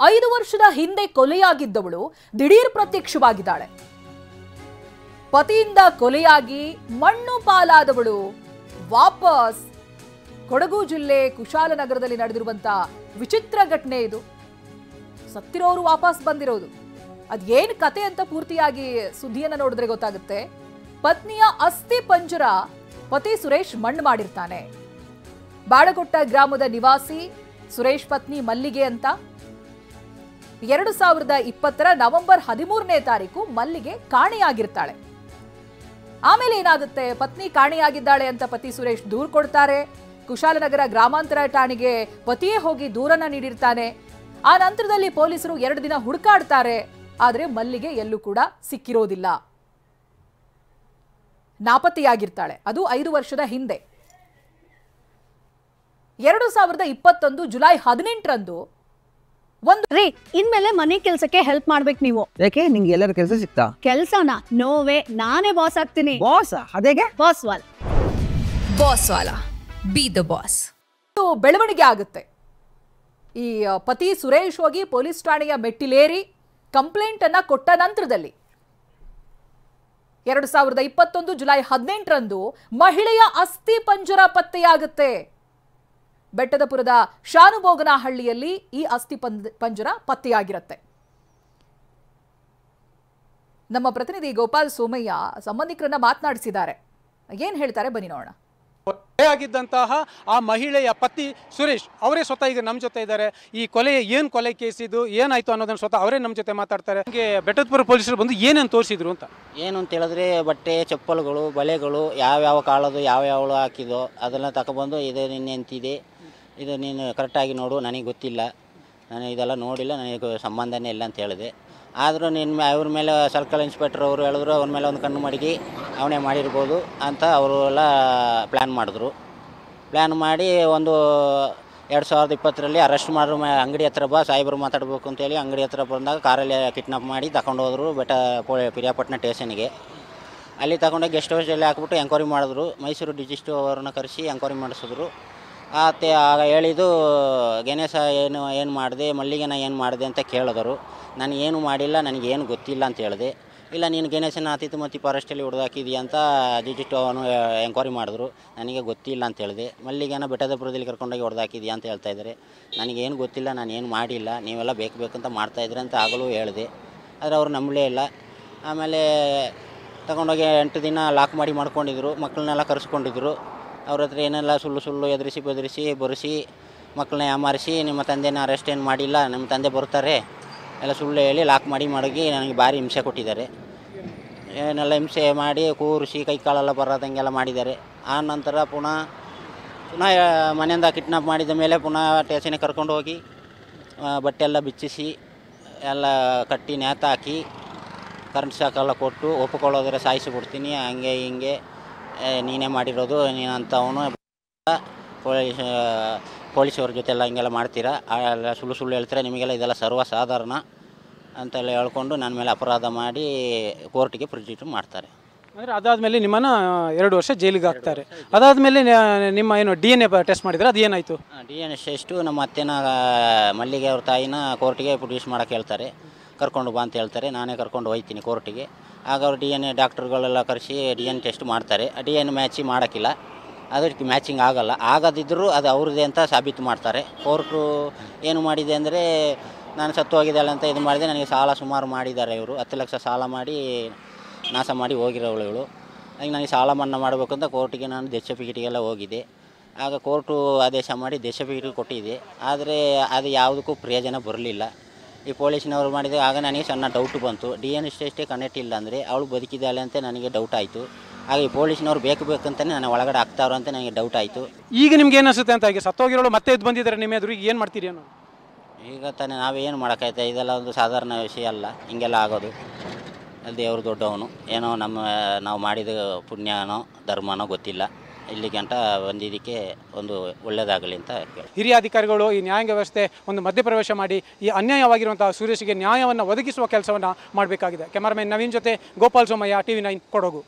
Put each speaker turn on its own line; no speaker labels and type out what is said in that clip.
5 ವರ್ಷದ ಹಿಂದೆ ಕೊಲೆಯಾಗಿದ್ದವಳು ದಿಢೀರ್ ಪ್ರತ್ಯಕ್ಷವಾಗಿದ್ದಾಳೆ. ಪತಿಯಿಂದ ಕೊಲೆಯಾಗಿ ಮಣ್ಣು ಪಾಲಾದವಳು ವಾಪಸ್. ಕೊಡಗು ಜಿಲ್ಲೆ ಕುಶಾಲನಗರದಲ್ಲಿ ನಡೆದಿರುವಂತಹ ವಿಚಿತ್ರ ಘಟನೆ ಇದು. ಸತ್ತಿರೋರು ವಾಪಸ್ ಬಂದಿರೋದು. ಅದೇನು ಕತೆ ಅಂತ ಪೂರ್ತಿಯಾಗಿ ಸುದ್ದಿಯನ್ನ ನೋಡಿದ್ರೆ ಗೊತ್ತಾಗುತ್ತೆ. ಪತ್ನಿಯ ಅಸ್ಥಿ ಪಂಜರ ಪತಿ ಸುರೇಶ್ ಮಣ್ಣು ಮಾಡಿರ್ತಾನೆ. ಬಾಡಗೊಟ್ಟ ಗ್ರಾಮದ ನಿವಾಸಿ ಸುರೇಶ್ ಪತ್ನಿ ಮಲ್ಲಿಗೆ ಅಂತ 2020 ನವೆಂಬರ್ 13ನೇ ತಾರೀಕು ಮಲ್ಲಿಗೆ ಕಾಣೆಯಾಗಿರ್ತಾಳೆ. ಆಮೇಲೆ ಏನಾಗುತ್ತೆ, ಪತ್ನಿ ಕಾಣೆಯಾಗಿದ್ದಾಳೆ ಅಂತ ಪತಿ ಸುರೇಶ್ ದೂರು ಕೊಡ್ತಾರೆ. ಕುಶಾಲನಗರ ಗ್ರಾಮಾಂತರ ಠಾಣೆಗೆ ಪತಿಯೇ ಹೋಗಿ ದೂರನ್ನ ನೀಡಿರ್ತಾನೆ. ಆ ನಂತರದಲ್ಲಿ ಪೊಲೀಸರು 2 ದಿನ ಹುಡುಕಾಡ್ತಾರೆ. ಆದರೆ ಮಲ್ಲಿಗೆ ಎಲ್ಲೂ ಕೂಡ ಸಿಕ್ಕಿರೋದಿಲ್ಲ, ನಾಪತ್ತೆಯಾಗಿರ್ತಾಳೆ. ಅದು 5 ವರ್ಷದ ಹಿಂದೆ. 2021 ಜುಲೈ 18ರಂದು
ಇನ್ಮೇಲೆ ಮನೆ ಕೆಲಸಕ್ಕೆ ಹೆಲ್ಪ್ ಮಾಡ್ಬೇಕು ನೀವು.
ಯಾಕೆ ನಿಂಗೆ ಎಲ್ಲರ ಕೆಲಸ ಸಿಗ್ತಾ?
ಕೆಲಸನ ನೋವೇ, ನಾನೇ ಬಾಸ್ ಆಗ್ತೀನಿ.
ಬಾಸ್ ಅದೇಗೆ?
Boss will
be the boss.
ಬೆಳವಣಿಗೆ ಆಗುತ್ತೆ. ಈ ಪತಿ ಸುರೇಶ್ ಹೋಗಿ ಪೊಲೀಸ್ ಠಾಣೆಯ ಮೆಟ್ಟಿಲೇರಿ ಕಂಪ್ಲೇಂಟ್ ಅನ್ನ ಕೊಟ್ಟ ನಂತರದಲ್ಲಿ 2021 ಜುಲೈ 18ರಂದು ಮಹಿಳೆಯ ಅಸ್ಥಿ ಪಂಜರ ಪತ್ತೆಯಾಗುತ್ತೆ. ಬೆಟ್ಟದಪುರದ ಶಾನುಭೋಗನಹಳ್ಳಿಯಲ್ಲಿ ಈ ಅಸ್ಥಿ ಪಂಜರ ಪತ್ತೆಯಾಗಿರುತ್ತೆ. ನಮ್ಮ ಪ್ರತಿನಿಧಿ ಗೋಪಾಲ್ ಸೋಮಯ್ಯ ಸಂಬಂಧಿಕರನ್ನ ಮಾತನಾಡಿಸಿದ್ದಾರೆ. ಏನ್ ಹೇಳ್ತಾರೆ ಬನ್ನಿ ನೋಡೋಣ.
ಆಗಿದ್ದಂತಹ ಆ ಮಹಿಳೆಯ ಪತಿ ಸುರೇಶ್ ಅವರೇ ಸ್ವತಃ ಈಗ ನಮ್ಮ ಜೊತೆ ಇದ್ದಾರೆ. ಈ ಏನು ಕೊಲೆ ಕೇಸ್ ಇದು ಏನಾಯ್ತು ಅನ್ನೋದನ್ನ ಸ್ವತಃ ಅವರೇ ನಮ್ಮ ಜೊತೆ ಮಾತಾಡ್ತಾರೆ. ನಮಗೆ ಬೆಟ್ಟದಪುರ ಪೊಲೀಸರು ಬಂದು ಏನೇನು ತೋರಿಸಿದ್ರು ಅಂತ.
ಏನು ಅಂತ ಹೇಳಿದ್ರೆ ಬಟ್ಟೆ, ಚಪ್ಪಲ್ಗಳು, ಬಳೆಗಳು, ಯಾವ್ಯಾವ ಕಾಳದು ಯಾವ್ಯಾವಳು ಹಾಕಿದೋ ಅದೆಲ್ಲ ತಗೊಬಂದು ಇದು ನಿನ್ನೆ ಅಂತಿದೆ, ಇದು ನೀನು ಕರೆಕ್ಟಾಗಿ ನೋಡು, ನನಗೆ ಗೊತ್ತಿಲ್ಲ, ನಾನು ಇದೆಲ್ಲ ನೋಡಿಲ್ಲ, ನನಗೆ ಸಂಬಂಧನೇ ಇಲ್ಲ ಅಂತ ಹೇಳಿದೆ. ಆದರೂ ಅವ್ರ ಮೇಲೆ ಸರ್ಕಲ್ ಇನ್ಸ್ಪೆಕ್ಟರ್ ಅವರು ಹೇಳಿದ್ರು, ಅವ್ರ ಮೇಲೆ ಒಂದು ಕಣ್ಣು ಮಡಗಿ ಅವನೇ ಮಾಡಿರ್ಬೋದು ಅಂತ ಅವರು ಎಲ್ಲ ಪ್ಲ್ಯಾನ್ ಮಾಡಿದ್ರು. ಪ್ಲ್ಯಾನ್ ಮಾಡಿ ಒಂದು 2020ರಲ್ಲಿ ಅರೆಸ್ಟ್ ಮಾಡಿದ್ರು. ಅಂಗಡಿ ಹತ್ರ ಬಾ, ಸಾಹೇಬರು ಮಾತಾಡಬೇಕು ಅಂತೇಳಿ ಅಂಗಡಿ ಹತ್ರ ಬಂದಾಗ ಕಾರಲ್ಲಿ ಕಿಡ್ನಾಪ್ ಮಾಡಿ ತಗೊಂಡೋದ್ರು ಪಿರಿಯಾಪಟ್ಟಣ ಸ್ಟೇಷನ್ಗೆ. ಅಲ್ಲಿ ತಗೊಂಡೋಗಿ ಗೆಸ್ಟ್ ಹೌಸಲ್ಲಿ ಹಾಕ್ಬಿಟ್ಟು ಎಂಕ್ವೈರಿ ಮಾಡಿದ್ರು. ಮೈಸೂರು ಡಿಜಿಸ್ಟು ಅವ್ರನ್ನ ಕರೆಸಿ ಎಂಕ್ವೈರಿ ಮಾಡಿಸಿದ್ರು. ಆಗ ಹೇಳಿದ್ದು ಗಣೇಶ ಏನು ಮಾಡಿದೆ, ಮಲ್ಲಿಗೆನ ಏನು ಮಾಡಿದೆ ಅಂತ ಕೇಳಿದರು. ನಾನು ಏನು ಮಾಡಿಲ್ಲ, ನನಗೇನು ಗೊತ್ತಿಲ್ಲ ಅಂತ ಹೇಳಿದೆ. ಇಲ್ಲ, ನೀನು ಗಣೇಶನ ಅತಿಥಿ ಫಾರೆಸ್ಟಲ್ಲಿ ಹೊಡೆದಾಕಿದೆಯಾ ಅಂತ ಡಿಜಿಟು ಅವನು ಎಂಕ್ವೈರಿ ಮಾಡಿದ್ರು. ನನಗೆ ಗೊತ್ತಿಲ್ಲ ಅಂತ ಹೇಳಿದೆ. ಮಲ್ಲಿಗೆನ ಬೆಟ್ಟದಪುರದಲ್ಲಿ ಕರ್ಕೊಂಡೋಗಿ ಹೊಡೆದಾಕಿದೆಯಾ ಅಂತ ಹೇಳ್ತಾ ಇದ್ದಾರೆ. ನನಗೇನು ಗೊತ್ತಿಲ್ಲ, ನಾನು ಏನು ಮಾಡಿಲ್ಲ, ನೀವೆಲ್ಲ ಬೇಕಂತ ಮಾಡ್ತಾಯಿದ್ರಿ ಅಂತ ಆಗಲೂ ಹೇಳಿದೆ. ಆದರೆ ಅವರು ನಂಬಲೇ ಇಲ್ಲ. ಆಮೇಲೆ ತಗೊಂಡೋಗಿ 8 ದಿನ ಲಾಕ್ ಮಾಡಿ ಮಾಡ್ಕೊಂಡಿದ್ರು. ಮಕ್ಕಳನ್ನೆಲ್ಲ ಕರೆಸ್ಕೊಂಡಿದ್ರು. ಅವ್ರ ಹತ್ರ ಏನೆಲ್ಲ ಸುಳ್ಳು ಎದುರಿಸಿ ಬರೆಸಿ ಮಕ್ಕಳನ್ನ ಯಾಮಾರಿಸಿ, ನಿಮ್ಮ ತಂದೆನ ಅರೆಸ್ಟ್ ಏನು ಮಾಡಿಲ್ಲ, ನಿಮ್ಮ ತಂದೆ ಬರ್ತಾರೆ ಎಲ್ಲ ಸುಳ್ಳು ಹೇಳಿ ಲಾಕ್ ಮಾಡಿ ನನಗೆ ಭಾರಿ ಹಿಂಸೆ ಕೊಟ್ಟಿದ್ದಾರೆ. ಏನೆಲ್ಲ ಹಿಂಸೆ ಮಾಡಿ ಕೂರಿಸಿ ಕೈ ಕಾಲೆಲ್ಲ ಬರೋದಂಗೆಲ್ಲ ಮಾಡಿದ್ದಾರೆ. ಆ ನಂತರ ಪುನಃ ಮನೆಯಿಂದ ಕಿಡ್ನಾಪ್ ಮಾಡಿದ ಮೇಲೆ ಪುನಃ ಸ್ಟೇಷನ್ಗೆ ಕರ್ಕೊಂಡು ಹೋಗಿ ಬಟ್ಟೆ ಎಲ್ಲ ಬಿಚ್ಚಿಸಿ ಎಲ್ಲ ಕಟ್ಟಿ ನೇತಾಕಿ ಕರೆಂಟ್ ಶಾಕೆಲ್ಲ ಕೊಟ್ಟು ಒಪ್ಪಿಕೊಳ್ಳೋದ್ರೆ ಸಾಯಿಸಿಬಿಡ್ತೀನಿ, ಹಂಗೆ ಹಿಂಗೆ ನೀನೇ ಮಾಡಿರೋದು, ನೀನು ಅಂಥವನು ಪೊಲೀಸವ್ರ ಜೊತೆ ಎಲ್ಲ ಹಿಂಗೆಲ್ಲ ಮಾಡ್ತೀರಾ, ಎಲ್ಲ ಸುಳ್ಳು ಹೇಳ್ತೀರಾ, ನಿಮಗೆಲ್ಲ ಇದೆಲ್ಲ ಸರ್ವಸಾಧಾರಣ ಅಂತೆಲ್ಲ ಹೇಳ್ಕೊಂಡು ನನ್ನ ಮೇಲೆ ಅಪರಾಧ ಮಾಡಿ ಕೋರ್ಟಿಗೆ ಪ್ರೊಸೀಜರ್ ಮಾಡ್ತಾರೆ.
ಅಂದರೆ ಅದಾದಮೇಲೆ ನಿಮ್ಮನ್ನು 2 ವರ್ಷ ಜೈಲಿಗೆ ಹಾಕ್ತಾರೆ. ಅದಾದಮೇಲೆ ನಿಮ್ಮ ಏನು DNA ಟೆಸ್ಟ್ ಮಾಡಿದ್ರೆ ಅದು ಏನಾಯಿತು?
DNA ಟೆಸ್ಟು ನಮ್ಮ ಅತ್ತೆನ ಮಲ್ಲಿಗೆ ಅವ್ರ ತಾಯಿನ ಕೋರ್ಟಿಗೆ ಪ್ರೊಡ್ಯೂಸ್ ಮಾಡೋಕ್ಕೆ ಹೇಳ್ತಾರೆ. ಕರ್ಕೊಂಡು ಬಾ ಅಂತ ಹೇಳ್ತಾರೆ. ನಾನೇ ಕರ್ಕೊಂಡು ಹೋಗ್ತೀನಿ ಕೋರ್ಟಿಗೆ. ಆಗ ಅವ್ರು DNA ಡಾಕ್ಟ್ರುಗಳೆಲ್ಲ ಕರೆಸಿ DNA ಟೆಸ್ಟ್ ಮಾಡ್ತಾರೆ. DNA ಮ್ಯಾಚಿಂಗ್ ಮಾಡೋಕ್ಕಿಲ್ಲ, ಅದಕ್ಕೆ ಮ್ಯಾಚಿಂಗ್ ಆಗದಿದ್ದರೂ ಅದು ಅವ್ರದ್ದೇ ಅಂತ ಸಾಬೀತು ಮಾಡ್ತಾರೆ. ಕೋರ್ಟು ಏನು ಮಾಡಿದೆ ಅಂದರೆ, ನಾನು ಸತ್ತು ಹೋಗಿದ್ದಲ್ಲ ಅಂತ ಇದು ಮಾಡಿದೆ. ನನಗೆ ಸಾಲ ಸುಮಾರು ಮಾಡಿದ್ದಾರೆ ಇವರು. 10 ಲಕ್ಷ ಸಾಲ ಮಾಡಿ ನಾಶ ಮಾಡಿ ಹೋಗಿರೋಳು. ಈಗ ನನಗೆ ಸಾಲ ಮನ್ನಾ ಮಾಡಬೇಕು ಅಂತ ಕೋರ್ಟಿಗೆ ನಾನು ಡೆತ್ ಸರ್ಟಿಫಿಕೇಟಿಗೆಲ್ಲ ಹೋಗಿದೆ. ಆಗ ಕೋರ್ಟು ಆದೇಶ ಮಾಡಿ ಡೆತ್ ಸರ್ಟಿಫಿಕೇಟ್ ಕೊಟ್ಟಿದೆ. ಆದರೆ ಅದು ಯಾವುದಕ್ಕೂ ಪ್ರಯೋಜನ ಬರಲಿಲ್ಲ. ಈ ಪೊಲೀಸ್ನವ್ರು ಮಾಡಿದಾಗ ಆಗ ನನಗೆ ಸಣ್ಣ ಡೌಟ್ ಬಂತು. DNA ಟೆಸ್ಟೇ ಕನೆಕ್ಟ್ ಇಲ್ಲ ಅಂದರೆ ಅವಳು ಬದುಕಿದ್ದಾಳೆ ಅಂತ ನನಗೆ ಡೌಟ್ ಆಯಿತು. ಆಗ ಈ ಪೊಲೀಸ್ನವ್ರು ಬೇಕಂತಲೇ ನಾನು ಒಳಗಡೆ ಆಗ್ತಾವ್ರು ಅಂತ ನನಗೆ ಡೌಟ್ ಆಯಿತು.
ಈಗ ನಿಮ್ಗೆ ಏನು ಅನಿಸುತ್ತೆ ಅಂತ? ಈಗ ಸತ್ತೋಗಿರೋಳು ಮತ್ತೆ ಎದ್ದು ಬಂದಿದ್ದಾರೆ ನಿಮ್ಮ ಎದುರು, ಈಗ ಏನು ಮಾಡ್ತೀರಿ ಅನ್ನೋ?
ಈಗ ತಾನೇ ನಾವೇನು ಮಾಡೋಕ್ಕಾಯ್ತಾ? ಇದೆಲ್ಲ ಒಂದು ಸಾಧಾರಣ ವಿಷಯ ಅಲ್ಲ, ಹಿಂಗೆಲ್ಲ ಆಗೋದು. ದೇವರು ದೊಡ್ಡವನು, ಏನೋ ನಾವು ಮಾಡಿದ ಪುಣ್ಯನೋ ಧರ್ಮನೋ ಗೊತ್ತಿಲ್ಲ, ಇಲ್ಲಿ ಗಂಟ ಬಂದಿದ್ದಕ್ಕೆ ಒಂದು ಒಳ್ಳೆಯದಾಗಲಿ ಅಂತ ಕೇಳಿ.
ಹಿರಿಯ ಅಧಿಕಾರಿಗಳು ಈ ನ್ಯಾಯಾಂಗ ವ್ಯವಸ್ಥೆ ಒಂದು ಮಧ್ಯಪ್ರವೇಶ ಮಾಡಿ ಈ ಅನ್ಯಾಯವಾಗಿರುವಂತಹ ಸುರೇಶ್ಗೆ ನ್ಯಾಯವನ್ನು ಒದಗಿಸುವ ಕೆಲಸವನ್ನು ಮಾಡಬೇಕಾಗಿದೆ. ಕ್ಯಾಮರಾಮನ್ ನವೀನ್ ಜೊತೆ ಗೋಪಾಲ್ ಸೋಮಯ್ಯ, TV9 ಕೊಡಗು.